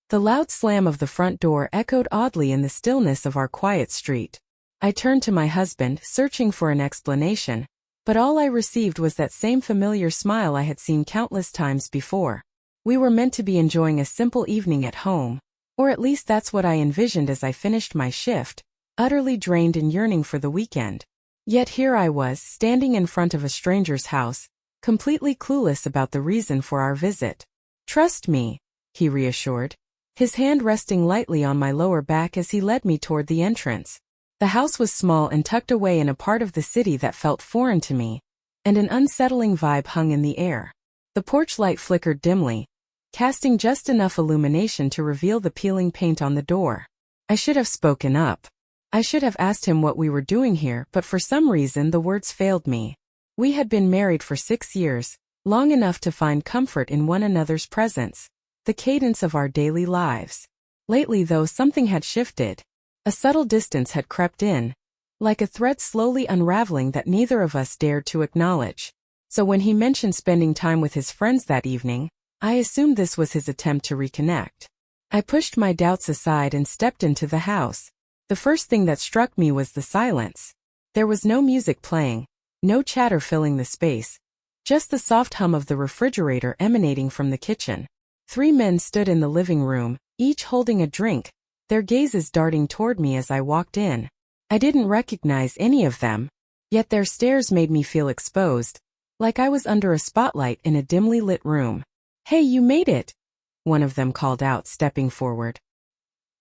The loud slam of the front door echoed oddly in the stillness of our quiet street. I turned to my husband, searching for an explanation, but all I received was that same familiar smile I had seen countless times before. We were meant to be enjoying a simple evening at home, or at least that's what I envisioned as I finished my shift, utterly drained and yearning for the weekend. Yet here I was, standing in front of a stranger's house, completely clueless about the reason for our visit. "Trust me," he reassured, his hand resting lightly on my lower back as he led me toward the entrance. The house was small and tucked away in a part of the city that felt foreign to me, and an unsettling vibe hung in the air. The porch light flickered dimly, casting just enough illumination to reveal the peeling paint on the door. I should have spoken up. I should have asked him what we were doing here, but for some reason the words failed me. We had been married for 6 years, long enough to find comfort in one another's presence, the cadence of our daily lives. Lately, though, something had shifted. A subtle distance had crept in, like a thread slowly unraveling that neither of us dared to acknowledge. So when he mentioned spending time with his friends that evening, I assumed this was his attempt to reconnect. I pushed my doubts aside and stepped into the house. The first thing that struck me was the silence. There was no music playing, no chatter filling the space, just the soft hum of the refrigerator emanating from the kitchen. 3 men stood in the living room, each holding a drink, their gazes darting toward me as I walked in. I didn't recognize any of them, yet their stares made me feel exposed, like I was under a spotlight in a dimly lit room. "Hey, you made it!" one of them called out, stepping forward.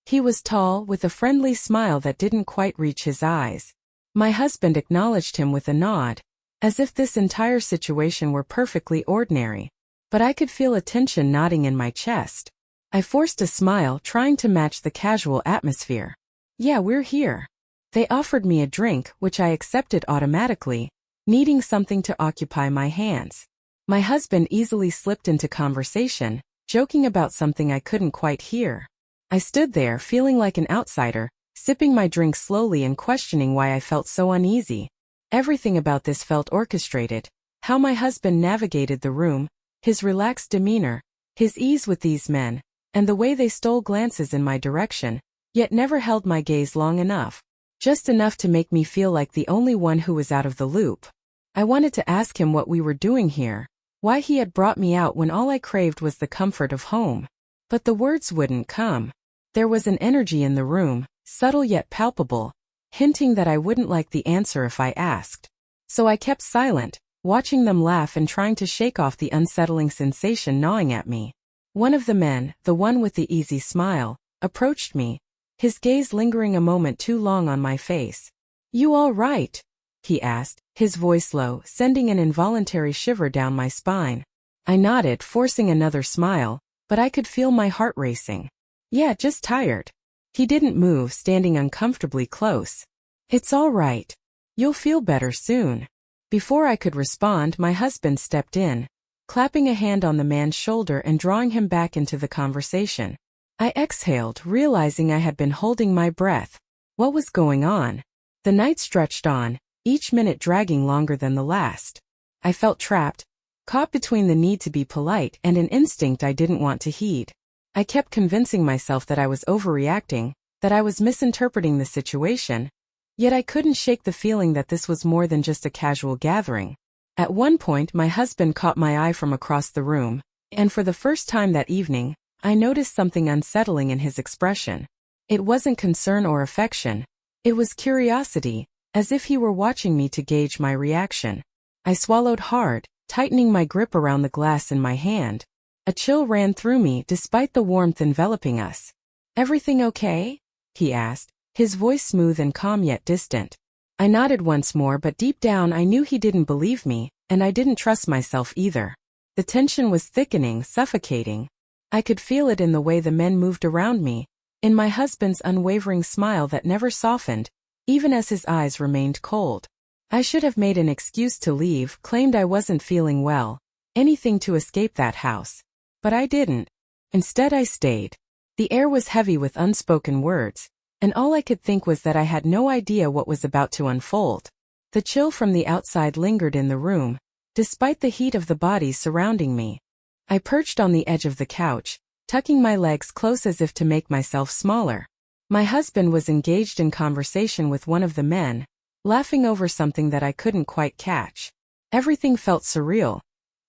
He was tall, with a friendly smile that didn't quite reach his eyes. My husband acknowledged him with a nod, as if this entire situation were perfectly ordinary, but I could feel a tension knotting in my chest. I forced a smile, trying to match the casual atmosphere. "Yeah, we're here." They offered me a drink, which I accepted automatically, needing something to occupy my hands. My husband easily slipped into conversation, joking about something I couldn't quite hear. I stood there, feeling like an outsider, sipping my drink slowly and questioning why I felt so uneasy. Everything about this felt orchestrated. How my husband navigated the room, his relaxed demeanor, his ease with these men, and the way they stole glances in my direction, yet never held my gaze long enough. Just enough to make me feel like the only one who was out of the loop. I wanted to ask him what we were doing here, why he had brought me out when all I craved was the comfort of home. But the words wouldn't come. There was an energy in the room, subtle yet palpable, hinting that I wouldn't like the answer if I asked. So I kept silent, watching them laugh and trying to shake off the unsettling sensation gnawing at me. One of the men, the one with the easy smile, approached me, his gaze lingering a moment too long on my face. "You all right?" he asked, his voice low, sending an involuntary shiver down my spine. I nodded, forcing another smile, but I could feel my heart racing. "Yeah, just tired." He didn't move, standing uncomfortably close. "It's all right. You'll feel better soon." Before I could respond, my husband stepped in, clapping a hand on the man's shoulder and drawing him back into the conversation. I exhaled, realizing I had been holding my breath. What was going on? The night stretched on, each minute dragging longer than the last. I felt trapped, caught between the need to be polite and an instinct I didn't want to heed. I kept convincing myself that I was overreacting, that I was misinterpreting the situation, yet I couldn't shake the feeling that this was more than just a casual gathering. At one point, my husband caught my eye from across the room, and for the first time that evening, I noticed something unsettling in his expression. It wasn't concern or affection. It was curiosity, as if he were watching me to gauge my reaction. I swallowed hard, tightening my grip around the glass in my hand. A chill ran through me despite the warmth enveloping us. "Everything okay?" he asked, his voice smooth and calm yet distant. I nodded once more, but deep down I knew he didn't believe me, and I didn't trust myself either. The tension was thickening, suffocating. I could feel it in the way the men moved around me, in my husband's unwavering smile that never softened, even as his eyes remained cold. I should have made an excuse to leave, claimed I wasn't feeling well, anything to escape that house. But I didn't. Instead, I stayed. The air was heavy with unspoken words, and all I could think was that I had no idea what was about to unfold. The chill from the outside lingered in the room, despite the heat of the bodies surrounding me. I perched on the edge of the couch, tucking my legs close as if to make myself smaller. My husband was engaged in conversation with one of the men, laughing over something that I couldn't quite catch. Everything felt surreal,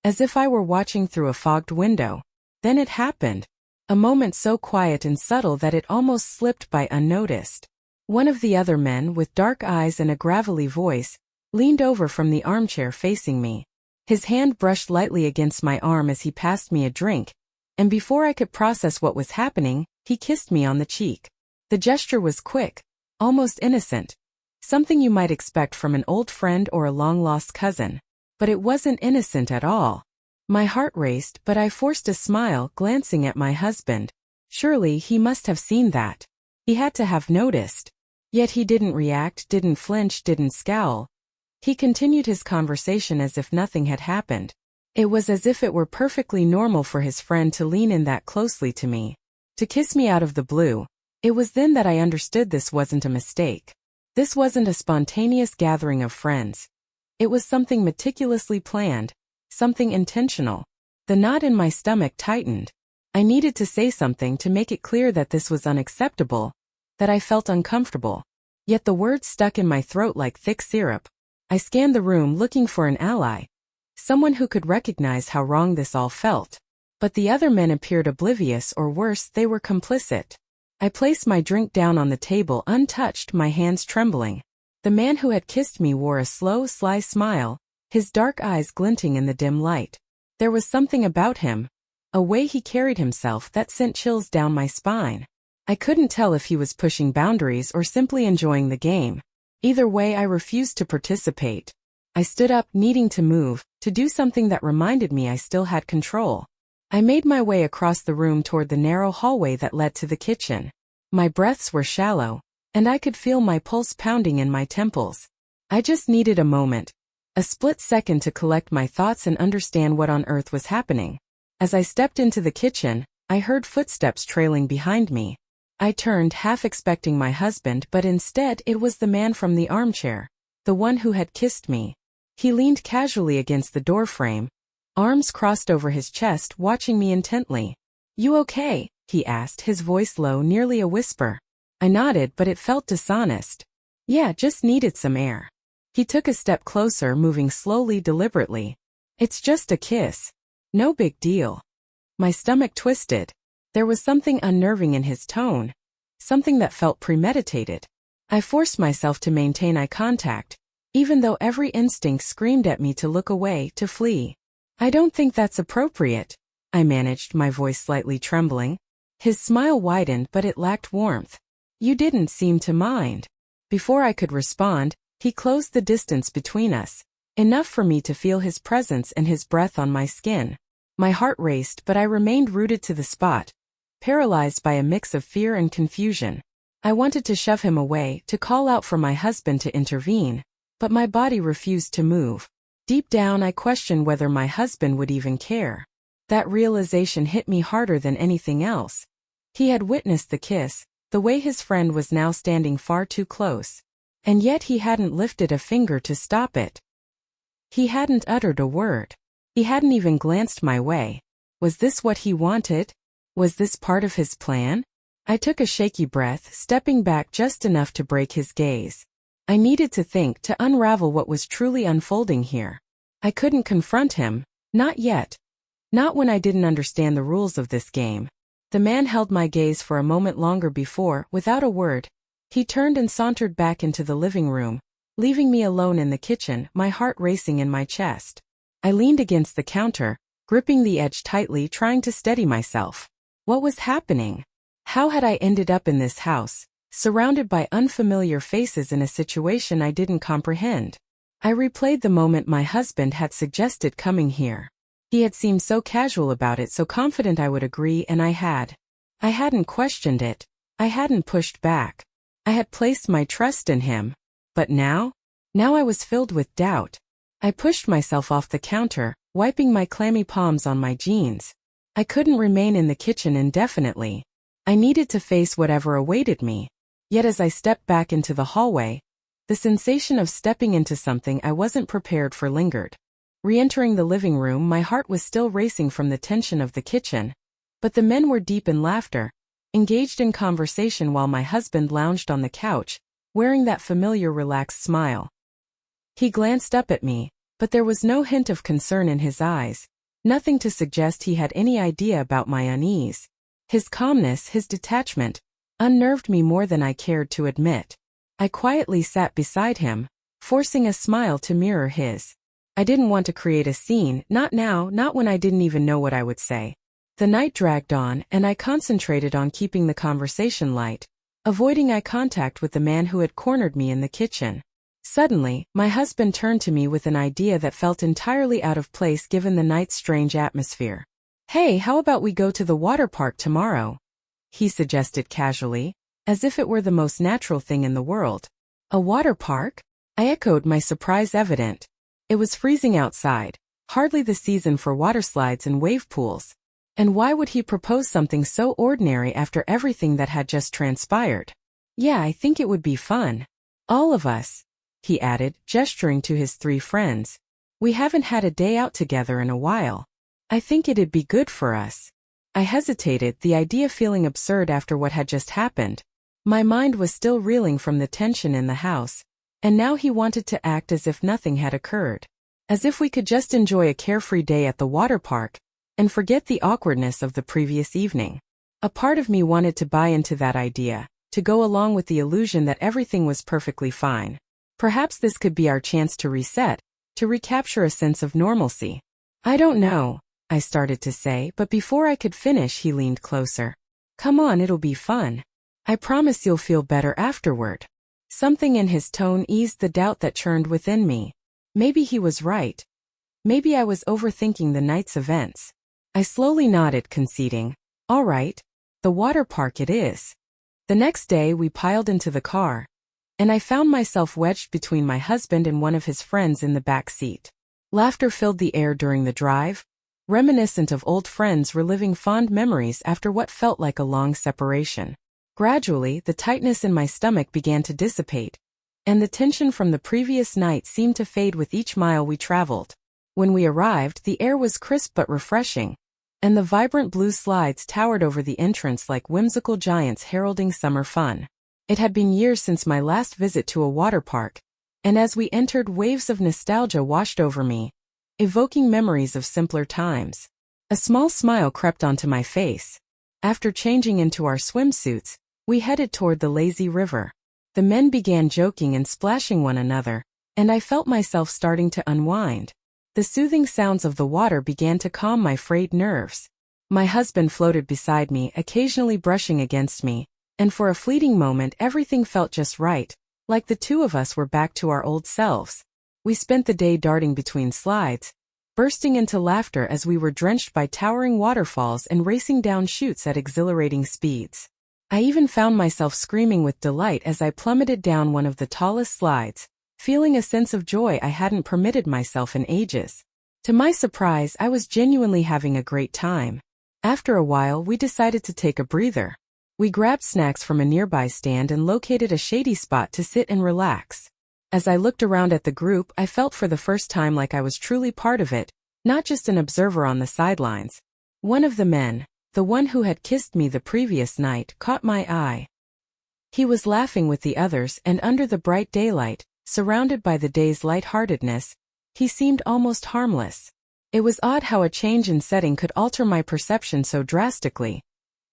as if I were watching through a fogged window. Then it happened. A moment so quiet and subtle that it almost slipped by unnoticed. One of the other men, with dark eyes and a gravelly voice, leaned over from the armchair facing me. His hand brushed lightly against my arm as he passed me a drink, and before I could process what was happening, he kissed me on the cheek. The gesture was quick, almost innocent, something you might expect from an old friend or a long-lost cousin. But it wasn't innocent at all. My heart raced, but I forced a smile, glancing at my husband. Surely he must have seen that. He had to have noticed. Yet he didn't react, didn't flinch, didn't scowl. He continued his conversation as if nothing had happened. It was as if it were perfectly normal for his friend to lean in that closely to me, to kiss me out of the blue. It was then that I understood this wasn't a mistake. This wasn't a spontaneous gathering of friends. It was something meticulously planned, something intentional. The knot in my stomach tightened. I needed to say something to make it clear that this was unacceptable, that I felt uncomfortable. Yet the words stuck in my throat like thick syrup. I scanned the room looking for an ally, someone who could recognize how wrong this all felt. But the other men appeared oblivious, or worse, they were complicit. I placed my drink down on the table untouched, my hands trembling. The man who had kissed me wore a slow, sly smile, his dark eyes glinting in the dim light. There was something about him, a way he carried himself, that sent chills down my spine. I couldn't tell if he was pushing boundaries or simply enjoying the game. Either way, I refused to participate. I stood up, needing to move, to do something that reminded me I still had control. I made my way across the room toward the narrow hallway that led to the kitchen. My breaths were shallow, and I could feel my pulse pounding in my temples. I just needed a moment, a split second to collect my thoughts and understand what on earth was happening. As I stepped into the kitchen, I heard footsteps trailing behind me. I turned, half expecting my husband, but instead it was the man from the armchair, the one who had kissed me. He leaned casually against the doorframe, arms crossed over his chest, watching me intently. "You okay?" he asked, his voice low, nearly a whisper. I nodded, but it felt dishonest. "Yeah, just needed some air." He took a step closer, moving slowly, deliberately. "It's just a kiss. No big deal." My stomach twisted. There was something unnerving in his tone, something that felt premeditated. I forced myself to maintain eye contact, even though every instinct screamed at me to look away, to flee. "I don't think that's appropriate," I managed, my voice slightly trembling. His smile widened, but it lacked warmth. "You didn't seem to mind." Before I could respond, he closed the distance between us, enough for me to feel his presence and his breath on my skin. My heart raced, but I remained rooted to the spot, paralyzed by a mix of fear and confusion. I wanted to shove him away, to call out for my husband to intervene, but my body refused to move. Deep down, I questioned whether my husband would even care. That realization hit me harder than anything else. He had witnessed the kiss, the way his friend was now standing far too close. And yet he hadn't lifted a finger to stop it. He hadn't uttered a word. He hadn't even glanced my way. Was this what he wanted? Was this part of his plan? I took a shaky breath, stepping back just enough to break his gaze. I needed to think, to unravel what was truly unfolding here. I couldn't confront him, not yet. Not when I didn't understand the rules of this game. The man held my gaze for a moment longer before, without a word, he turned and sauntered back into the living room, leaving me alone in the kitchen, my heart racing in my chest. I leaned against the counter, gripping the edge tightly, trying to steady myself. What was happening? How had I ended up in this house, surrounded by unfamiliar faces in a situation I didn't comprehend? I replayed the moment my husband had suggested coming here. He had seemed so casual about it, so confident I would agree, and I hadn't questioned it. I hadn't pushed back. I had placed my trust in him. But now I was filled with doubt. I pushed myself off the counter, wiping my clammy palms on my jeans. I couldn't remain in the kitchen indefinitely. I needed to face whatever awaited me. Yet as I stepped back into the hallway, the sensation of stepping into something I wasn't prepared for lingered. Re-entering the living room, my heart was still racing from the tension of the kitchen, But the men were deep in laughter, engaged in conversation while my husband lounged on the couch, wearing that familiar relaxed smile. He glanced up at me, but there was no hint of concern in his eyes, nothing to suggest he had any idea about my unease. His calmness, his detachment, unnerved me more than I cared to admit. I quietly sat beside him, forcing a smile to mirror his. I didn't want to create a scene, not now, not when I didn't even know what I would say. The night dragged on, and I concentrated on keeping the conversation light, avoiding eye contact with the man who had cornered me in the kitchen. Suddenly, my husband turned to me with an idea that felt entirely out of place given the night's strange atmosphere. "Hey, how about we go to the water park tomorrow?" he suggested casually, as if it were the most natural thing in the world. "A water park?" I echoed, my surprise evident. It was freezing outside, hardly the season for water slides and wave pools. And why would he propose something so ordinary after everything that had just transpired? "Yeah, I think it would be fun. All of us," he added, gesturing to his 3 friends. "We haven't had a day out together in a while. I think it'd be good for us." I hesitated, the idea feeling absurd after what had just happened. My mind was still reeling from the tension in the house, and now he wanted to act as if nothing had occurred. As if we could just enjoy a carefree day at the water park, and forget the awkwardness of the previous evening. A part of me wanted to buy into that idea, to go along with the illusion that everything was perfectly fine. Perhaps this could be our chance to reset, to recapture a sense of normalcy. "I don't know," I started to say, but before I could finish he leaned closer. "Come on, it'll be fun. I promise you'll feel better afterward." Something in his tone eased the doubt that churned within me. Maybe he was right. Maybe I was overthinking the night's events. I slowly nodded, conceding, "All right, the water park it is." The next day we piled into the car, and I found myself wedged between my husband and one of his friends in the back seat. Laughter filled the air during the drive, reminiscent of old friends reliving fond memories after what felt like a long separation. Gradually, the tightness in my stomach began to dissipate, and the tension from the previous night seemed to fade with each mile we traveled. When we arrived, the air was crisp but refreshing, and the vibrant blue slides towered over the entrance like whimsical giants heralding summer fun. It had been years since my last visit to a water park, and as we entered, waves of nostalgia washed over me, evoking memories of simpler times. A small smile crept onto my face. After changing into our swimsuits, we headed toward the lazy river. The men began joking and splashing one another, and I felt myself starting to unwind. The soothing sounds of the water began to calm my frayed nerves. My husband floated beside me, occasionally brushing against me, and for a fleeting moment everything felt just right, like the 2 of us were back to our old selves. We spent the day darting between slides, bursting into laughter as we were drenched by towering waterfalls and racing down chutes at exhilarating speeds. I even found myself screaming with delight as I plummeted down one of the tallest slides, feeling a sense of joy I hadn't permitted myself in ages. To my surprise, I was genuinely having a great time. After a while, we decided to take a breather. We grabbed snacks from a nearby stand and located a shady spot to sit and relax. As I looked around at the group, I felt for the first time like I was truly part of it, not just an observer on the sidelines. One of the men, the one who had kissed me the previous night, caught my eye. He was laughing with the others, and under the bright daylight, surrounded by the day's lightheartedness, he seemed almost harmless. It was odd how a change in setting could alter my perception so drastically.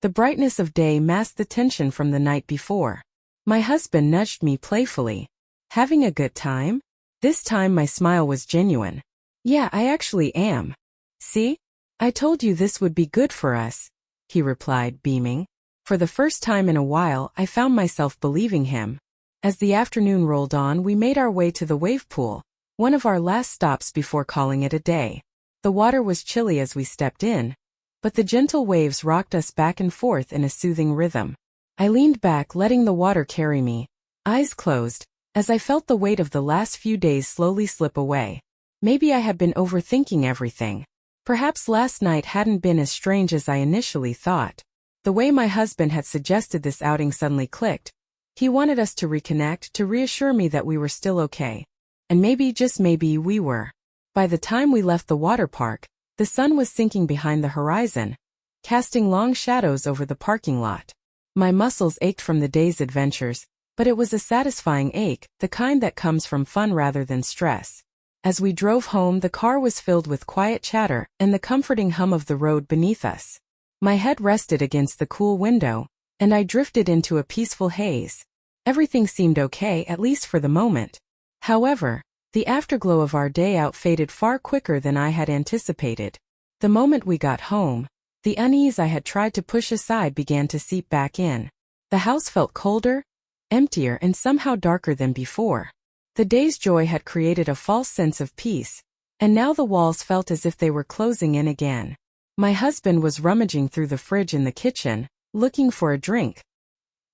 The brightness of day masked the tension from the night before. My husband nudged me playfully. "Having a good time?" This time my smile was genuine. "Yeah, I actually am. See? I told you this would be good for us," he replied, beaming. For the first time in a while, I found myself believing him. As the afternoon rolled on, we made our way to the wave pool, one of our last stops before calling it a day. The water was chilly as we stepped in, but the gentle waves rocked us back and forth in a soothing rhythm. I leaned back, letting the water carry me, eyes closed, as I felt the weight of the last few days slowly slip away. Maybe I had been overthinking everything. Perhaps last night hadn't been as strange as I initially thought. The way my husband had suggested this outing suddenly clicked. He wanted us to reconnect, to reassure me that we were still okay. And maybe, just maybe, we were. By the time we left the water park, the sun was sinking behind the horizon, casting long shadows over the parking lot. My muscles ached from the day's adventures, but it was a satisfying ache, the kind that comes from fun rather than stress. As we drove home, the car was filled with quiet chatter and the comforting hum of the road beneath us. My head rested against the cool window, and I drifted into a peaceful haze. Everything seemed okay, at least for the moment. However, the afterglow of our day out faded far quicker than I had anticipated. The moment we got home, the unease I had tried to push aside began to seep back in. The house felt colder, emptier, and somehow darker than before. The day's joy had created a false sense of peace, and now the walls felt as if they were closing in again. My husband was rummaging through the fridge in the kitchen, looking for a drink.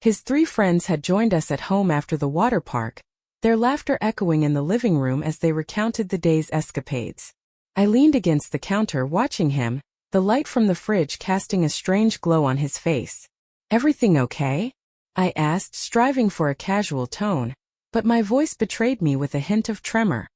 His 3 friends had joined us at home after the water park, their laughter echoing in the living room as they recounted the day's escapades. I leaned against the counter watching him, the light from the fridge casting a strange glow on his face. "Everything okay?" I asked, striving for a casual tone, but my voice betrayed me with a hint of tremor.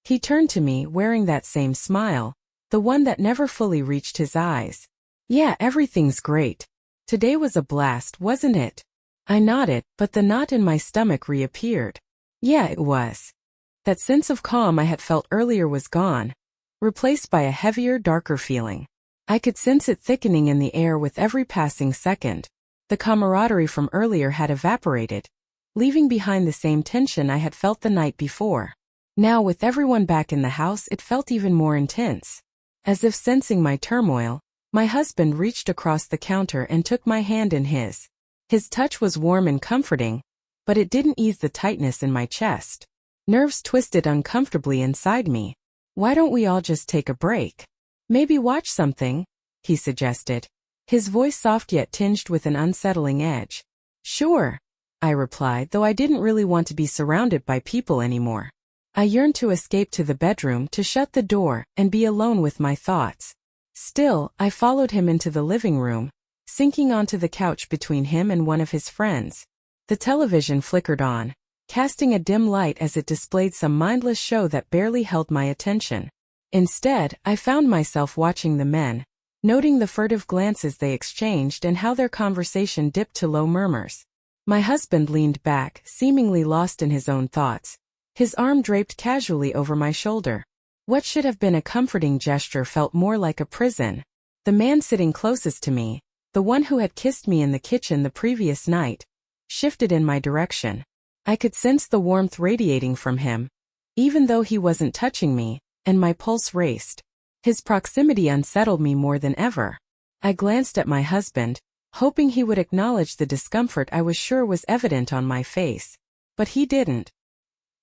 He turned to me, wearing that same smile, the one that never fully reached his eyes. "Yeah, everything's great. Today was a blast, wasn't it?" I nodded, but the knot in my stomach reappeared. Yeah, it was. That sense of calm I had felt earlier was gone, replaced by a heavier, darker feeling. I could sense it thickening in the air with every passing second. The camaraderie from earlier had evaporated, leaving behind the same tension I had felt the night before. Now, with everyone back in the house, it felt even more intense. As if sensing my turmoil, my husband reached across the counter and took my hand in his. His touch was warm and comforting, but it didn't ease the tightness in my chest. Nerves twisted uncomfortably inside me. "Why don't we all just take a break? Maybe watch something?" he suggested, his voice soft yet tinged with an unsettling edge. "Sure," I replied, though I didn't really want to be surrounded by people anymore. I yearned to escape to the bedroom, to shut the door, and be alone with my thoughts. Still, I followed him into the living room, sinking onto the couch between him and one of his friends. The television flickered on, casting a dim light as it displayed some mindless show that barely held my attention. Instead, I found myself watching the men, noting the furtive glances they exchanged and how their conversation dipped to low murmurs. My husband leaned back, seemingly lost in his own thoughts, his arm draped casually over my shoulder. What should have been a comforting gesture felt more like a prison. The man sitting closest to me, the one who had kissed me in the kitchen the previous night, shifted in my direction. I could sense the warmth radiating from him, even though he wasn't touching me, and my pulse raced. His proximity unsettled me more than ever. I glanced at my husband, hoping he would acknowledge the discomfort I was sure was evident on my face. But he didn't.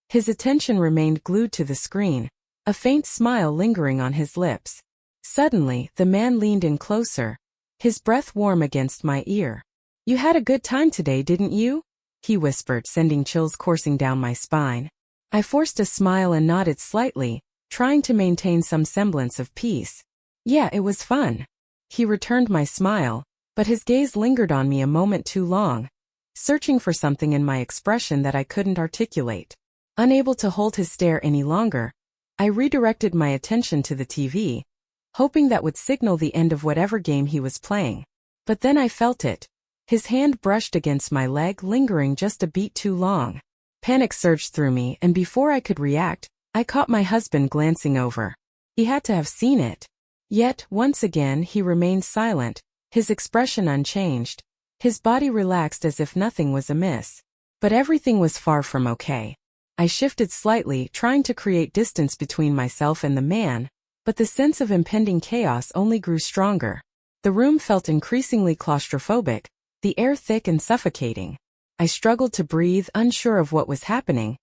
His attention remained glued to the screen, a faint smile lingering on his lips. Suddenly, the man leaned in closer, his breath warm against my ear. "You had a good time today, didn't you?" he whispered, sending chills coursing down my spine. I forced a smile and nodded slightly, trying to maintain some semblance of peace. "Yeah, it was fun." He returned my smile, but his gaze lingered on me a moment too long, searching for something in my expression that I couldn't articulate. Unable to hold his stare any longer, I redirected my attention to the TV, hoping that would signal the end of whatever game he was playing. But then I felt it. His hand brushed against my leg, lingering just a beat too long. Panic surged through me, and before I could react, I caught my husband glancing over. He had to have seen it. Yet, once again, he remained silent, his expression unchanged, his body relaxed as if nothing was amiss. But everything was far from okay. I shifted slightly, trying to create distance between myself and the man, but the sense of impending chaos only grew stronger. The room felt increasingly claustrophobic, the air thick and suffocating. I struggled to breathe, unsure of what was happening,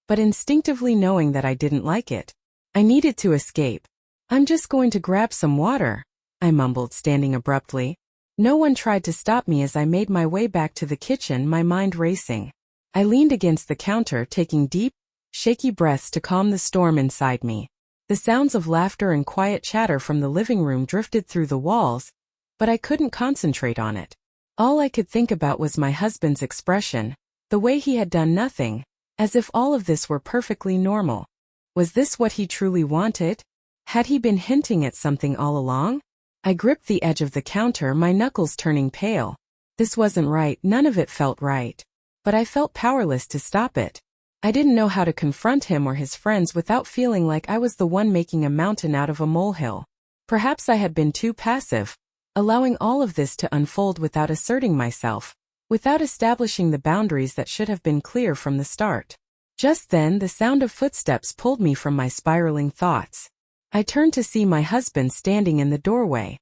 but instinctively knowing that I didn't like it. I needed to escape. "I'm just going to grab some water," I mumbled, standing abruptly. No one tried to stop me as I made my way back to the kitchen, my mind racing. I leaned against the counter, taking deep, shaky breaths to calm the storm inside me. The sounds of laughter and quiet chatter from the living room drifted through the walls, but I couldn't concentrate on it. All I could think about was my husband's expression, the way he had done nothing, as if all of this were perfectly normal. Was this what he truly wanted? Had he been hinting at something all along? I gripped the edge of the counter, my knuckles turning pale. This wasn't right, none of it felt right. But I felt powerless to stop it. I didn't know how to confront him or his friends without feeling like I was the one making a mountain out of a molehill. Perhaps I had been too passive, allowing all of this to unfold without asserting myself, without establishing the boundaries that should have been clear from the start. Just then, the sound of footsteps pulled me from my spiraling thoughts. I turned to see my husband standing in the doorway.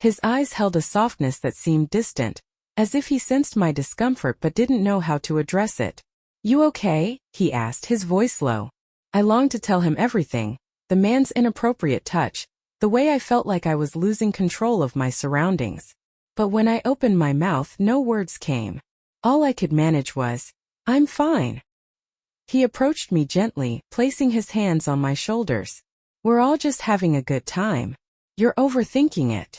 His eyes held a softness that seemed distant, as if he sensed my discomfort but didn't know how to address it. "You okay?" he asked, his voice low. I longed to tell him everything, the man's inappropriate touch, the way I felt like I was losing control of my surroundings. But when I opened my mouth, no words came. All I could manage was, "I'm fine." He approached me gently, placing his hands on my shoulders. "We're all just having a good time. You're overthinking it."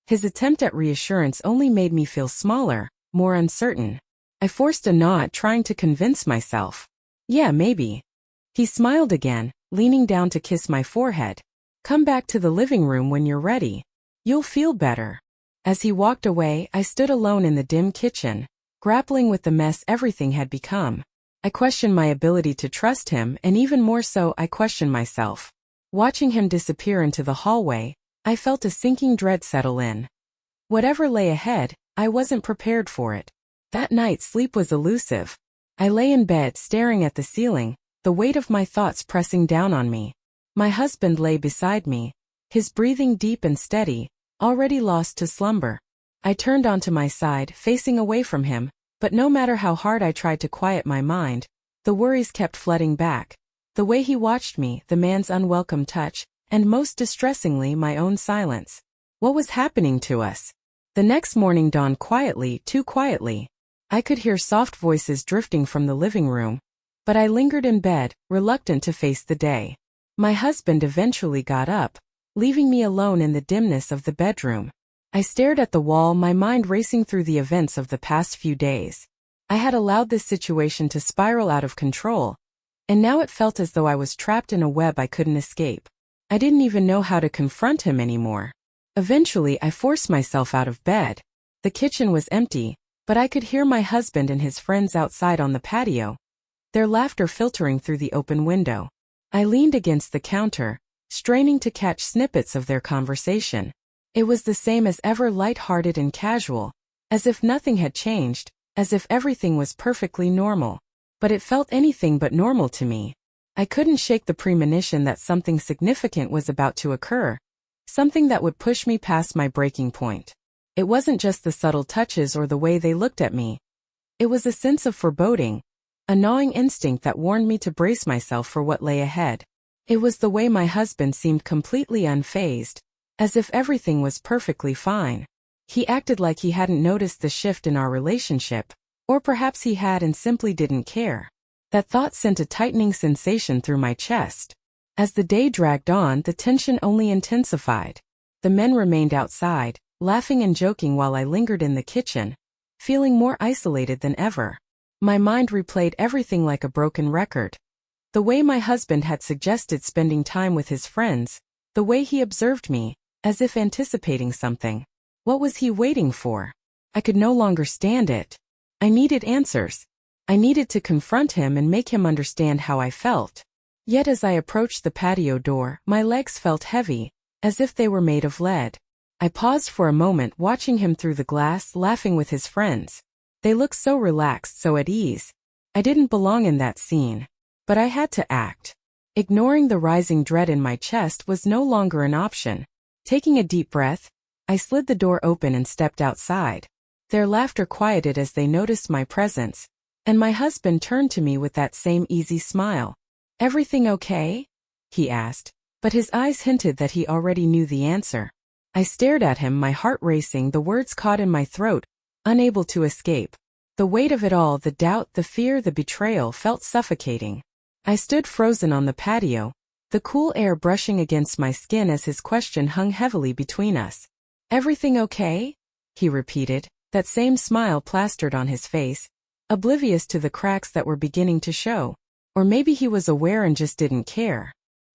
His attempt at reassurance only made me feel smaller, more uncertain. I forced a nod, trying to convince myself. "Yeah, maybe." He smiled again, leaning down to kiss my forehead. "Come back to the living room when you're ready. You'll feel better." As he walked away, I stood alone in the dim kitchen, grappling with the mess everything had become. I questioned my ability to trust him, and even more so, I questioned myself. Watching him disappear into the hallway, I felt a sinking dread settle in. Whatever lay ahead, I wasn't prepared for it. That night, sleep was elusive. I lay in bed, staring at the ceiling, the weight of my thoughts pressing down on me. My husband lay beside me, his breathing deep and steady, already lost to slumber. I turned onto my side, facing away from him, but no matter how hard I tried to quiet my mind, the worries kept flooding back. The way he watched me, the man's unwelcome touch, and most distressingly, my own silence. What was happening to us? The next morning dawned quietly, too quietly. I could hear soft voices drifting from the living room, but I lingered in bed, reluctant to face the day. My husband eventually got up, leaving me alone in the dimness of the bedroom. I stared at the wall, my mind racing through the events of the past few days. I had allowed this situation to spiral out of control, and now it felt as though I was trapped in a web I couldn't escape. I didn't even know how to confront him anymore. Eventually, I forced myself out of bed. The kitchen was empty, but I could hear my husband and his friends outside on the patio, their laughter filtering through the open window. I leaned against the counter, straining to catch snippets of their conversation. It was the same as ever, light-hearted and casual, as if nothing had changed, as if everything was perfectly normal. But it felt anything but normal to me. I couldn't shake the premonition that something significant was about to occur, something that would push me past my breaking point. It wasn't just the subtle touches or the way they looked at me. It was a sense of foreboding, a gnawing instinct that warned me to brace myself for what lay ahead. It was the way my husband seemed completely unfazed, as if everything was perfectly fine. He acted like he hadn't noticed the shift in our relationship, or perhaps he had and simply didn't care. That thought sent a tightening sensation through my chest. As the day dragged on, the tension only intensified. The men remained outside, laughing and joking while I lingered in the kitchen, feeling more isolated than ever. My mind replayed everything like a broken record. The way my husband had suggested spending time with his friends, the way he observed me, as if anticipating something. What was he waiting for? I could no longer stand it. I needed answers. I needed to confront him and make him understand how I felt. Yet as I approached the patio door, my legs felt heavy, as if they were made of lead. I paused for a moment, watching him through the glass, laughing with his friends. They looked so relaxed, so at ease. I didn't belong in that scene. But I had to act. Ignoring the rising dread in my chest was no longer an option. Taking a deep breath, I slid the door open and stepped outside. Their laughter quieted as they noticed my presence, and my husband turned to me with that same easy smile. "Everything okay?" he asked, but his eyes hinted that he already knew the answer. I stared at him, my heart racing, the words caught in my throat, unable to escape. The weight of it all, the doubt, the fear, the betrayal, felt suffocating. I stood frozen on the patio, the cool air brushing against my skin as his question hung heavily between us. "Everything okay?" he repeated, that same smile plastered on his face, oblivious to the cracks that were beginning to show. Or maybe he was aware and just didn't care.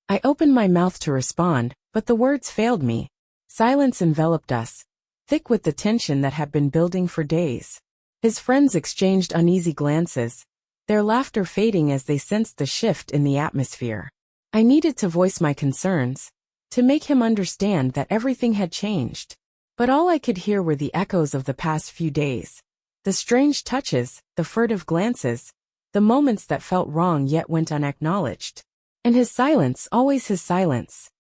I opened my mouth to respond, but the words failed me. Silence enveloped us, thick with the tension that had been building for days. His friends exchanged uneasy glances, their laughter fading as they sensed the shift in the atmosphere. I needed to voice my concerns, to make him understand that everything had changed. But all I could hear were the echoes of the past few days. The strange touches, the furtive glances, the moments that felt wrong yet went unacknowledged. And his silence, always his silence.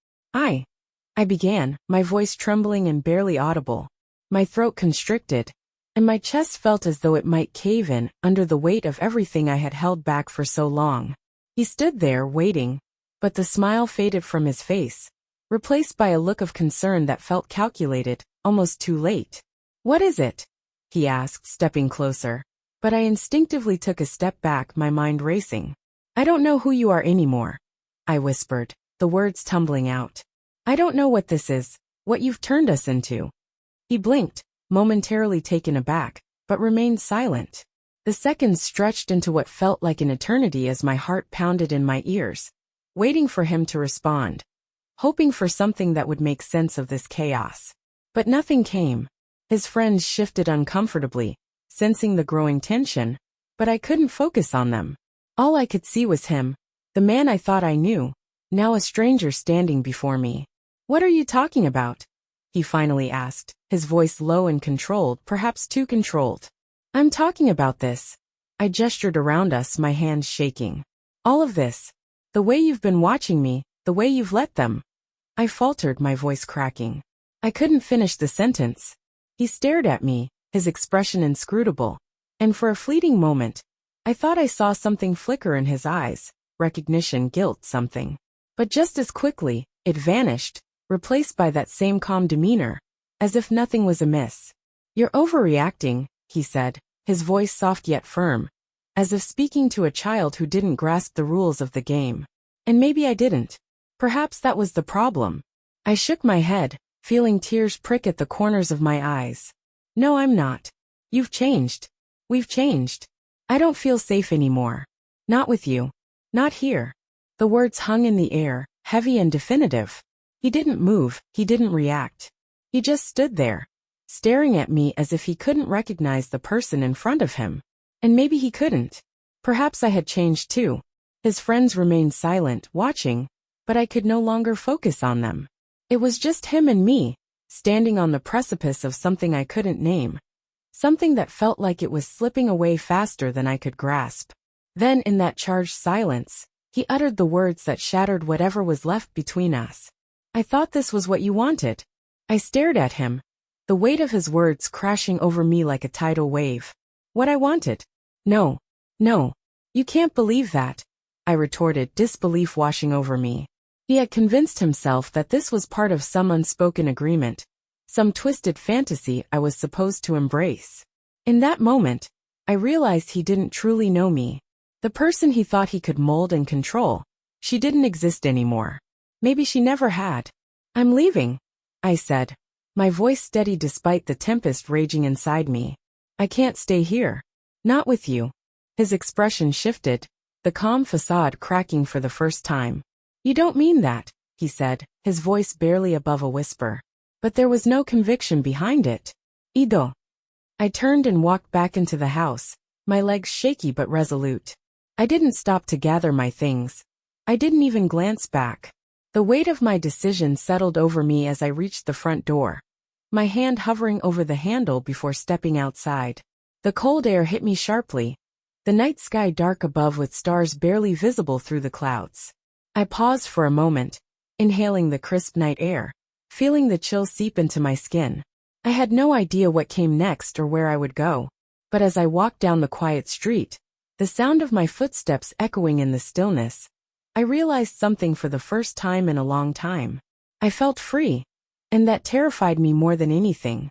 I began, my voice trembling and barely audible, my throat constricted, and my chest felt as though it might cave in under the weight of everything I had held back for so long. He stood there, waiting, but the smile faded from his face, replaced by a look of concern that felt calculated, almost too late. "What is it?" he asked, stepping closer. But I instinctively took a step back, my mind racing. "I don't know who you are anymore," I whispered, the words tumbling out. "I don't know what this is, what you've turned us into." He blinked, momentarily taken aback, but remained silent. The seconds stretched into what felt like an eternity as my heart pounded in my ears, waiting for him to respond, hoping for something that would make sense of this chaos. But nothing came. His friends shifted uncomfortably, sensing the growing tension, but I couldn't focus on them. All I could see was him, the man I thought I knew, now a stranger standing before me. "What are you talking about?" he finally asked, his voice low and controlled, perhaps too controlled. "I'm talking about this." I gestured around us, my hands shaking. "All of this. The way you've been watching me, the way you've let them." I faltered, my voice cracking. I couldn't finish the sentence. He stared at me, his expression inscrutable, and for a fleeting moment, I thought I saw something flicker in his eyes, recognition, guilt, something. But just as quickly, it vanished, replaced by that same calm demeanor, as if nothing was amiss. "You're overreacting," he said, his voice soft yet firm, as if speaking to a child who didn't grasp the rules of the game. And maybe I didn't. Perhaps that was the problem. I shook my head, feeling tears prick at the corners of my eyes. "No, I'm not. You've changed. We've changed. I don't feel safe anymore. Not with you. Not here." The words hung in the air, heavy and definitive. He didn't move, he didn't react. He just stood there, staring at me as if he couldn't recognize the person in front of him. And maybe he couldn't. Perhaps I had changed too. His friends remained silent, watching, but I could no longer focus on them. It was just him and me, standing on the precipice of something I couldn't name. Something that felt like it was slipping away faster than I could grasp. Then, in that charged silence, he uttered the words that shattered whatever was left between us. "I thought this was what you wanted." I stared at him, the weight of his words crashing over me like a tidal wave. "What I wanted? No. No. You can't believe that," I retorted, disbelief washing over me. He had convinced himself that this was part of some unspoken agreement, some twisted fantasy I was supposed to embrace. In that moment, I realized he didn't truly know me. The person he thought he could mold and control, she didn't exist anymore. Maybe she never had. "I'm leaving," I said, my voice steady despite the tempest raging inside me. "I can't stay here. Not with you." His expression shifted, the calm facade cracking for the first time. "You don't mean that," he said, his voice barely above a whisper. But there was no conviction behind it. "Ido." I turned and walked back into the house, my legs shaky but resolute. I didn't stop to gather my things. I didn't even glance back. The weight of my decision settled over me as I reached the front door, my hand hovering over the handle before stepping outside. The cold air hit me sharply, the night sky dark above with stars barely visible through the clouds. I paused for a moment, inhaling the crisp night air, feeling the chill seep into my skin. I had no idea what came next or where I would go, but as I walked down the quiet street, the sound of my footsteps echoing in the stillness, I realized something for the first time in a long time. I felt free, and that terrified me more than anything.